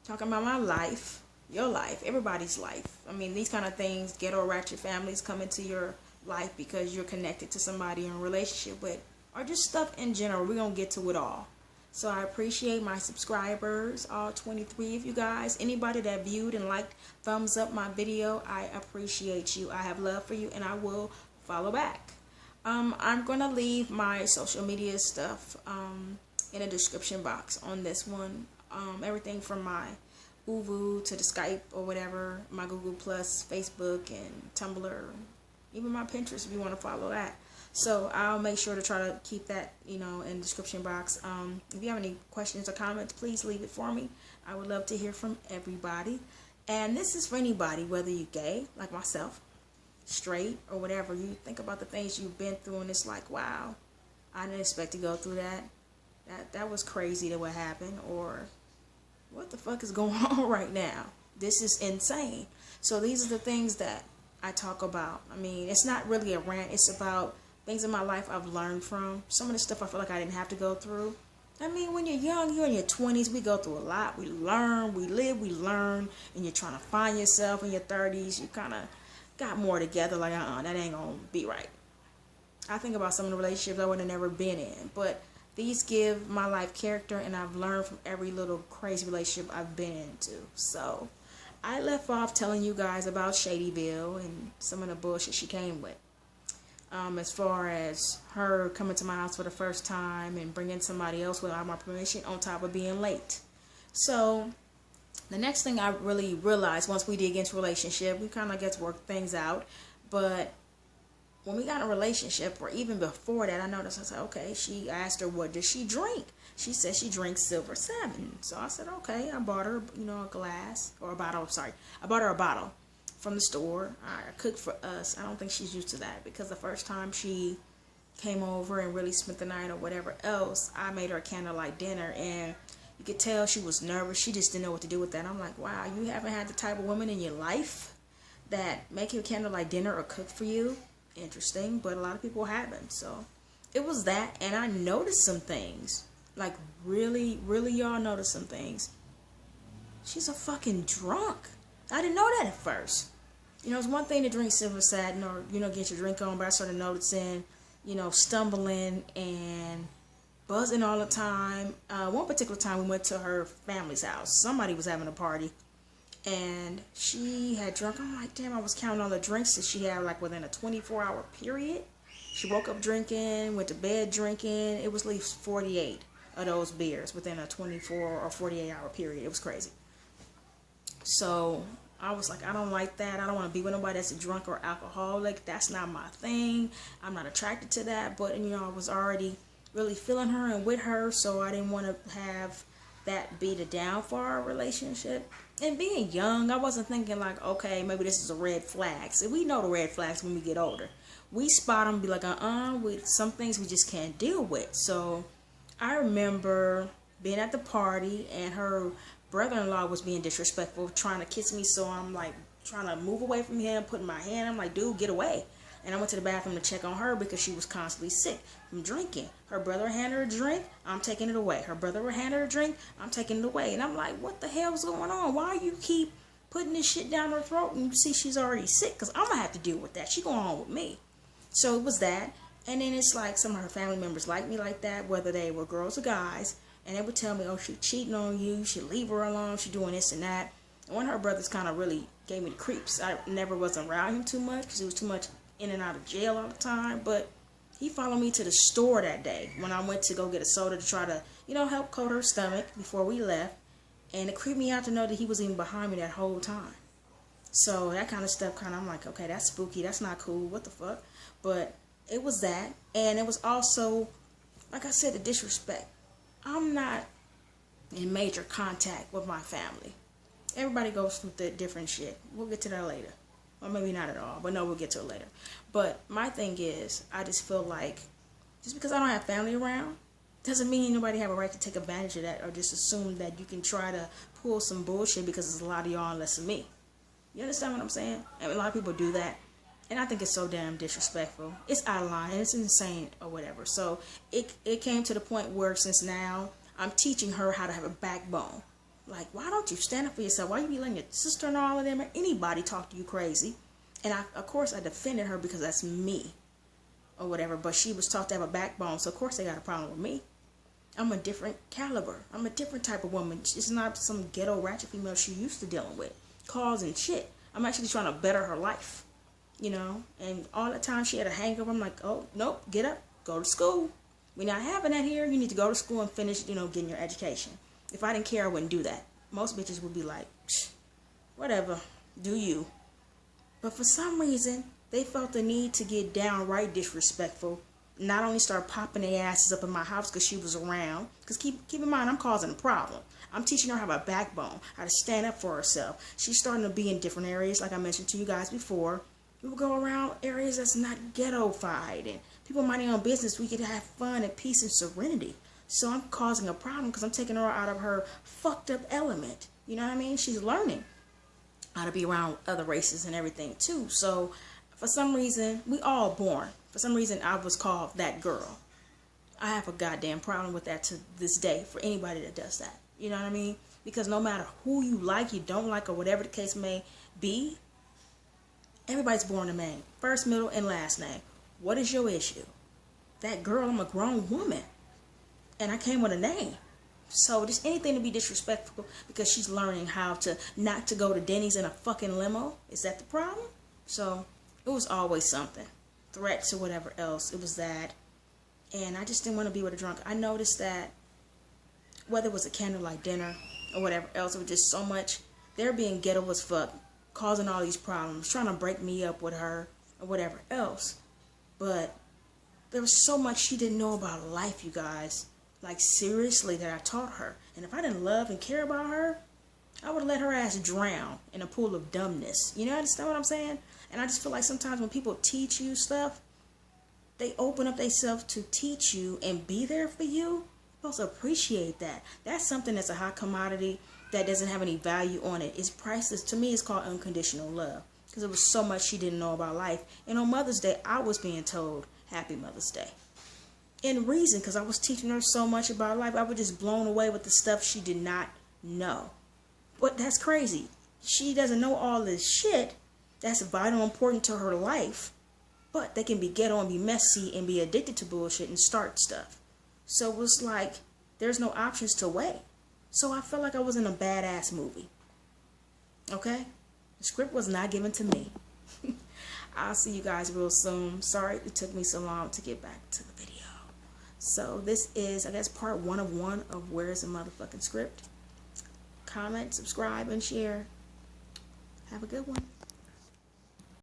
talking about my life, your life, everybody's life. I mean, these kind of things, ghetto ratchet families come into your life because you're connected to somebody you're in a relationship with, or just stuff in general. We're going to get to it all. So I appreciate my subscribers, all 23 of you guys. Anybody that viewed and liked, thumbs up my video, I appreciate you. I have love for you, and I will follow back. I'm going to leave my social media stuff in the description box on this one. Everything from my Uvu to the Skype or whatever, my Google Plus, Facebook, and Tumblr, even my Pinterest if you want to follow that. So I'll make sure to try to keep that, in the description box. If you have any questions or comments, please leave it for me. I would love to hear from everybody. And this is for anybody, whether you're gay, like myself, straight, or whatever. You think about the things you've been through, and it's like, wow, I didn't expect to go through that. That was crazy that what happened, or what the fuck is going on right now? This is insane. So these are the things that I talk about. I mean, it's not really a rant. It's about things in my life I've learned from. Some of the stuff I feel like I didn't have to go through. I mean, when you're young, you're in your 20s, we go through a lot. We learn, we live, we learn, and you're trying to find yourself. In your 30s, you kind of got more together, like, that ain't gonna be right. I think about some of the relationships I would have never been in, but these give my life character, and I've learned from every little crazy relationship I've been into. So I left off telling you guys about Shadyville and some of the bullshit she came with. As far as her coming to my house for the first time and bringing somebody else without my permission, on top of being late. So the next thing I really realized, once we did get into a relationship, we kind of get to work things out. But when we got in a relationship, or even before that, I noticed, I said, okay, she asked her, what does she drink? She said she drinks Silver 7. So I said, okay. I bought her, a glass, or a bottle, sorry. I bought her a bottle from the store. I cooked for us. I don't think she's used to that, because the first time she came over and really spent the night or whatever else, I made her a candlelight dinner, and you could tell she was nervous. She just didn't know what to do with that. I'm like, wow, you haven't had the type of woman in your life that make you a candlelight dinner or cook for you? Interesting, but a lot of people haven't. So it was that, and I noticed some things. Like, really, really, y'all noticed some things. She's a fucking drunk. I didn't know that at first. It's one thing to drink Silver Satin or, get your drink on, but I started noticing, stumbling and buzzing all the time. One particular time we went to her family's house. Somebody was having a party, and she had drunk. I'm like, damn, I was counting all the drinks that she had, like, within a 24-hour period. She woke up drinking, went to bed drinking. It was at least 48 of those beers within a 24 or 48-hour period. It was crazy. So I was like, I don't like that. I don't want to be with nobody that's a drunk or alcoholic. That's not my thing. I'm not attracted to that. But, I was already really feeling her and with her, so I didn't want to have that be the downfall of our relationship. And being young, I wasn't thinking like, okay, maybe this is a red flag. So we know the red flags when we get older. We spot them, be like, with some things we just can't deal with. So I remember being at the party, and her brother-in-law was being disrespectful, trying to kiss me. So I'm like trying to move away from him, putting my hand. I'm like, dude, get away. And I went to the bathroom to check on her because she was constantly sick from drinking. Her brother handed her a drink, I'm taking it away. Her brother would hand her a drink, I'm taking it away. And I'm like, what the hell is going on? Why you keep putting this shit down her throat and you see she's already sick? Because I'm going to have to deal with that. She going on with me. So it was that. And then it's like some of her family members like me like that, whether they were girls or guys. And they would tell me, oh, she cheating on you, you should leave her alone, she doing this and that. And one of her brothers kind of really gave me the creeps. I never was around him too much because he was too much in and out of jail all the time. But he followed me to the store that day when I went to go get a soda to try to, help coat her stomach before we left. And it creeped me out to know that he was even behind me that whole time. So that kind of stuff, I'm like, okay, that's spooky. That's not cool. What the fuck? But it was that. And it was also, like I said, the disrespect. I'm not in major contact with my family. Everybody goes through the different shit. We'll get to that later. Or maybe not at all, but no, we'll get to it later. But my thing is, I just feel like, just because I don't have family around, doesn't mean nobody have a right to take advantage of that or just assume that you can try to pull some bullshit because there's a lot of y'all and less of me. You understand what I'm saying? And a lot of people do that. And I think it's so damn disrespectful. It's out of line and it's insane or whatever. So it came to the point where since now I'm teaching her how to have a backbone. Like, why don't you stand up for yourself? Why you be letting your sister and all of them or anybody talk to you crazy? And of course, I defended her because that's me or whatever. But she was taught to have a backbone, so of course they got a problem with me. I'm a different caliber. I'm a different type of woman. It's not some ghetto ratchet female she used to dealing with, causing shit. I'm actually trying to better her life, you know. And all the time she had a hangover, I'm like, oh, nope, get up, go to school. We're not having that here. You need to go to school and finish, you know, getting your education. If I didn't care, I wouldn't do that. Most bitches would be like, whatever, do you. But for some reason, they felt the need to get downright disrespectful. Not only start popping their asses up in my house because she was around. Because keep in mind, I'm causing a problem. I'm teaching her how to have a backbone, how to stand up for herself. She's starting to be in different areas, like I mentioned to you guys before. We would go around areas that's not ghetto-fied. And people minding their own business, we could have fun and peace and serenity. So I'm causing a problem because I'm taking her out of her fucked up element. You know what I mean? She's learning how to be around other races and everything too. So for some reason, we all born. For some reason, I was called that girl. I have a goddamn problem with that to this day for anybody that does that. You know what I mean? Because no matter who you like, you don't like, or whatever the case may be, everybody's born a man. First, middle, and last name. What is your issue? That girl, I'm a grown woman. And I came with a name. So just anything to be disrespectful because she's learning how to not to go to Denny's in a fucking limo. Is that the problem? So it was always something. Threats or whatever else. It was that. And I just didn't want to be with a drunk. I noticed that whether it was a candlelight dinner or whatever else, it was just so much. They're being ghetto as fuck, causing all these problems, trying to break me up with her or whatever else. But there was so much she didn't know about life, you guys. Like, seriously, that I taught her. And if I didn't love and care about her, I would let her ass drown in a pool of dumbness. You know, understand what I'm saying? And I just feel like sometimes when people teach you stuff, they open up themselves to teach you and be there for you. You're supposed to appreciate that. That's something that's a hot commodity that doesn't have any value on it. It's priceless. To me, it's called unconditional love. Because there was so much she didn't know about life. And on Mother's Day, I was being told, Happy Mother's Day. In reason, because I was teaching her so much about life, I was just blown away with the stuff she did not know. But that's crazy. She doesn't know all this shit that's vital important to her life, but they can be ghetto and be messy and be addicted to bullshit and start stuff. So it was like, there's no options to weigh. So I felt like I was in a badass movie. Okay? The script was not given to me. I'll see you guys real soon. Sorry it took me so long to get back to the video. So this is, I guess, part 1 of Where's the Motherfucking Script. Comment, subscribe, and share. Have a good one.